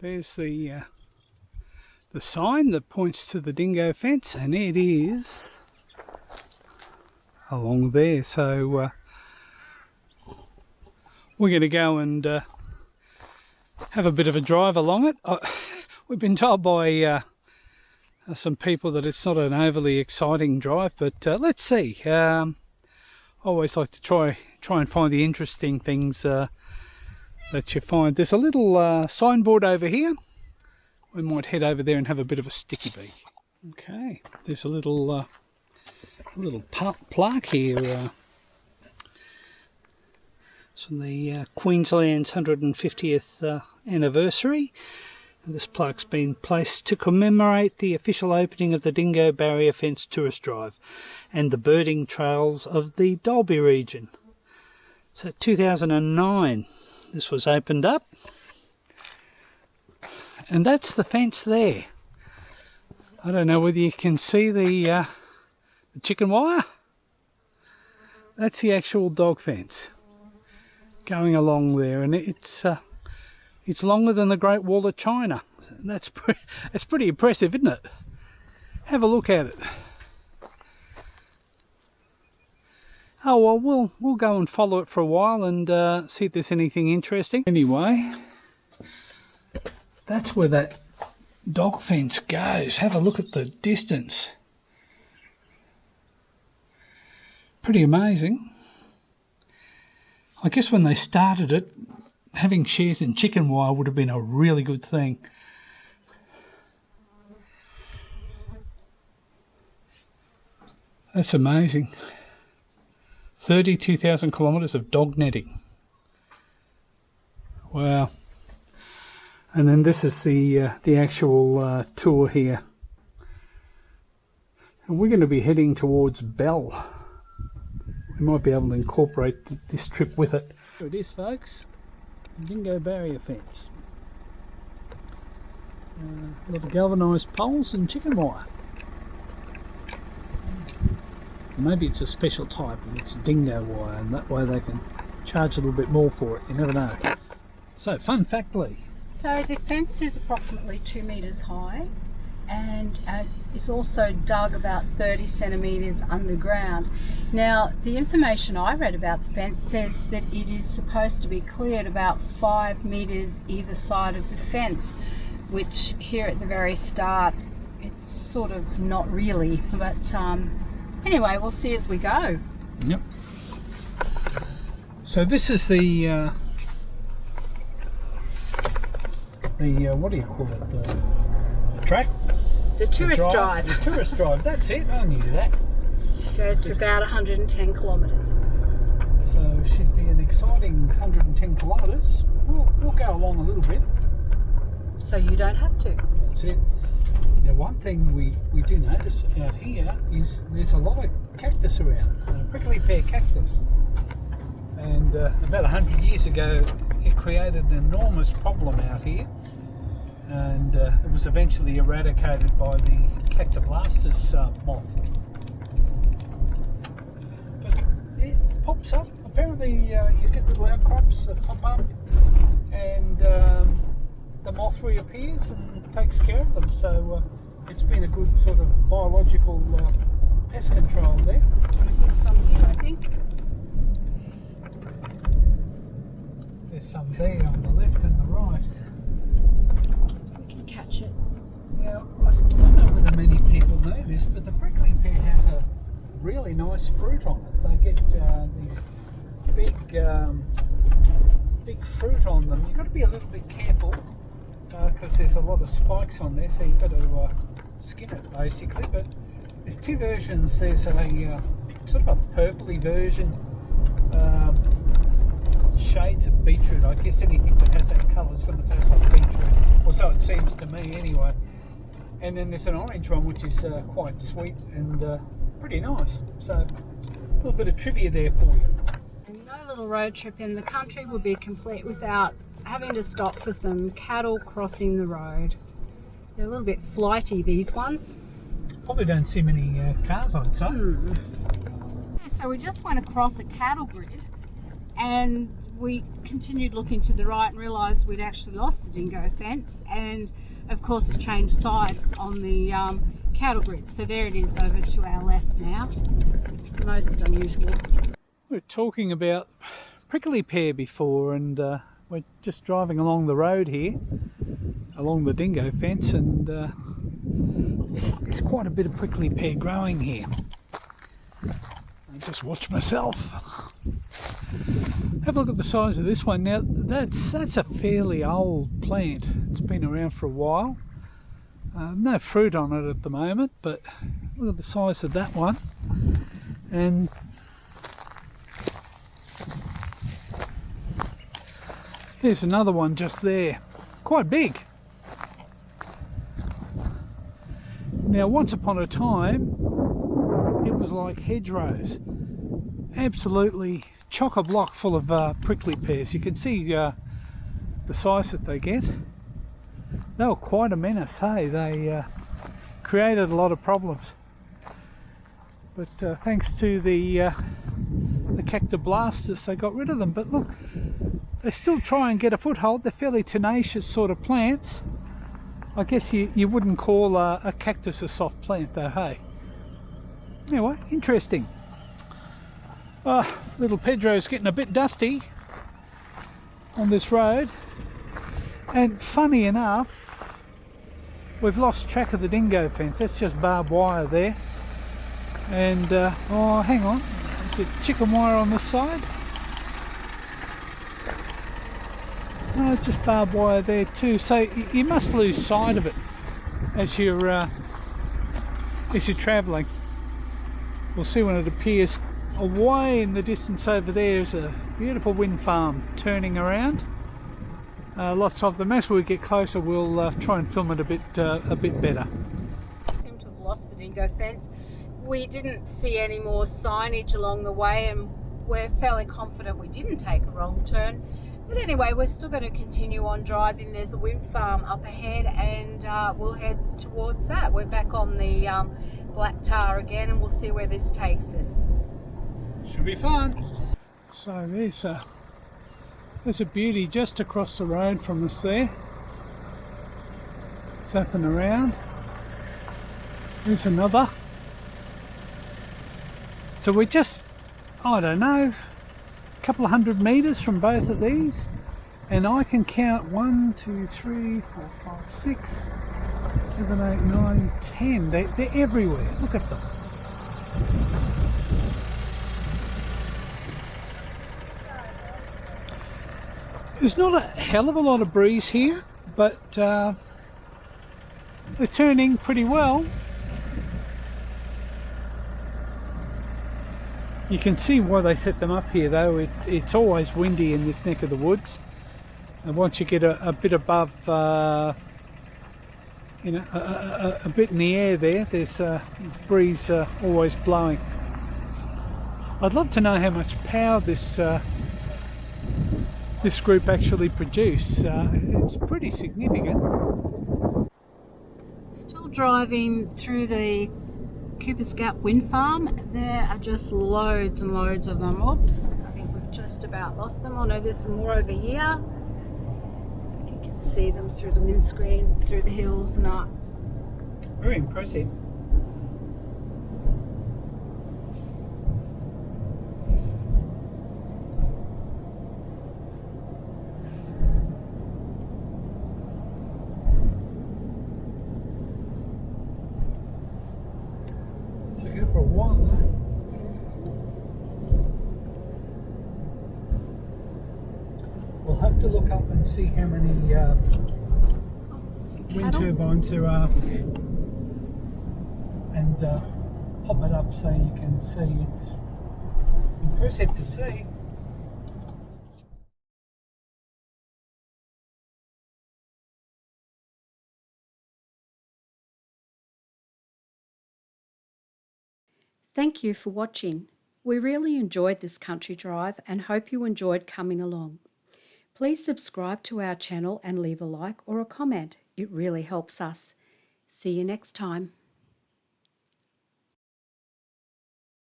There's the sign that points to the dingo fence, and it is along there. So we're going to go and have a bit of a drive along it. We've been told by some people that it's not an overly exciting drive, but let's see. I always like to try and find the interesting things that you find. There's a little signboard over here. We might head over there and have a bit of a sticky beak. Okay, there's a little plaque here. It's from the Queensland's 150th anniversary. And this plaque's been placed to commemorate the official opening of the Dingo Barrier Fence Tourist Drive and the birding trails of the Dalby region. So 2009 this was opened up, and that's the fence there. I don't know whether you can see the chicken wire. That's the actual dog fence going along there, and it's longer than the Great Wall of China. That's pretty impressive, isn't it? Have a look at it. Oh well, we'll go and follow it for a while and see if there's anything interesting. Anyway, that's where that dog fence goes. Have a look at the distance. Pretty amazing. I guess when they started it, having shares in chicken wire would have been a really good thing. That's amazing. 32,000 kilometres of dog netting. Wow. And then this is the actual tour here. And we're going to be heading towards Bell. We might be able to incorporate this trip with it. Here it is, folks. Dingo barrier fence. A lot of galvanised poles and chicken wire. Maybe it's a special type and it's dingo wire, and that way they can charge a little bit more for it. You never know. So, fun fact, Lee. So the fence is approximately 2 metres high, and it's also dug about 30 centimetres underground. Now, the information I read about the fence says that it is supposed to be cleared about 5 metres either side of the fence, which here at the very start, it's sort of not really, but anyway, we'll see as we go. Yep. So this is the what do you call it? The track? The tourist drive. The tourist drive, that's it, I knew that. It goes for about 110 kilometres. So it should be an exciting 110 kilometres. We'll go along a little bit. So you don't have to. That's it. Now, one thing we do notice out here is there's a lot of cactus around, prickly pear cactus. And about 100 years ago it created an enormous problem out here, and it was eventually eradicated by the Cactoblastis moth. But it pops up. Apparently you get little outcrops that pop up, and the moth reappears and takes care of them. So it's been a good sort of biological pest control there. There's some here, I think. There's some there on the left and the right. See if we can catch it. Now, I don't know whether many people know this, but the prickly pear has a really nice fruit on it. They get these big fruit on them. You've got to be a little bit careful because there's a lot of spikes on there, so you've got to skin it basically. But there's two versions. There's a sort of a purpley version. It's got shades of beetroot. I guess anything that has that colour is going to taste like beetroot, or so it seems to me anyway. And then there's an orange one which is quite sweet and pretty nice. So a little bit of trivia there for you. No little road trip in the country would be complete without having to stop for some cattle crossing the road. They're a little bit flighty, these ones. Probably don't see many cars outside. So we just went across a cattle grid, and we continued looking to the right and realised we'd actually lost the dingo fence, and of course it changed sides on the cattle grid. So there it is over to our left now. Most unusual. We were talking about prickly pear before, and we're just driving along the road here, along the dingo fence, and there's quite a bit of prickly pear growing here. I just watch myself. Have a look at the size of this one. Now that's a fairly old plant. It's been around for a while. No fruit on it at the moment, but look at the size of that one. And there's another one just there, quite big. Now once upon a time it was like hedgerows, absolutely chock-a-block full of prickly pears. You can see the size that they get. They were quite a menace, hey? They created a lot of problems, but thanks to the Cactoblastis they got rid of them. But look, they still try and get a foothold. They're fairly tenacious sort of plants. I guess you wouldn't call a cactus a soft plant though, hey? Anyway, interesting. Little Pedro's getting a bit dusty on this road, and funny enough we've lost track of the dingo fence. That's just barbed wire there, and oh, hang on, is it chicken wire on this side? No, just barbed wire there too, so you must lose sight of it as you're travelling. We'll see when it appears. Away in the distance over there is a beautiful wind farm turning around. Lots of them. As we get closer, we'll try and film it a bit better. Seem to have lost the dingo fence. We didn't see any more signage along the way, and we're fairly confident we didn't take a wrong turn. But anyway, we're still going to continue on driving. There's a wind farm up ahead, and we'll head towards that. We're back on the black tar again, and we'll see where this takes us. Should be fun. So there's a beauty just across the road from us there, zapping around. There's another. So we're just, I don't know, a couple of 100 metres from both of these, and I can count 1, 2, 3, 4, 5, 6, 7, 8, 9, 10. They're everywhere. Look at them. There's not a hell of a lot of breeze here, but they're turning pretty well. You can see why they set them up here though. It's always windy in this neck of the woods, and once you get a bit above, you know, a bit in the air there's breeze always blowing. I'd love to know how much power this group actually produce. It's pretty significant. Still driving through the Cooper's Gap wind farm. There are just loads and loads of them. Oops, I think we've just about lost them. Oh no, there's some more over here. You can see them through the windscreen, through the hills and up. Very impressive. Go for a while though. We'll have to look up and see how many wind turbines there are, and pop it up so you can see. It's impressive to see. Thank you for watching. We really enjoyed this country drive and hope you enjoyed coming along. Please subscribe to our channel and leave a like or a comment. It really helps us. See you next time.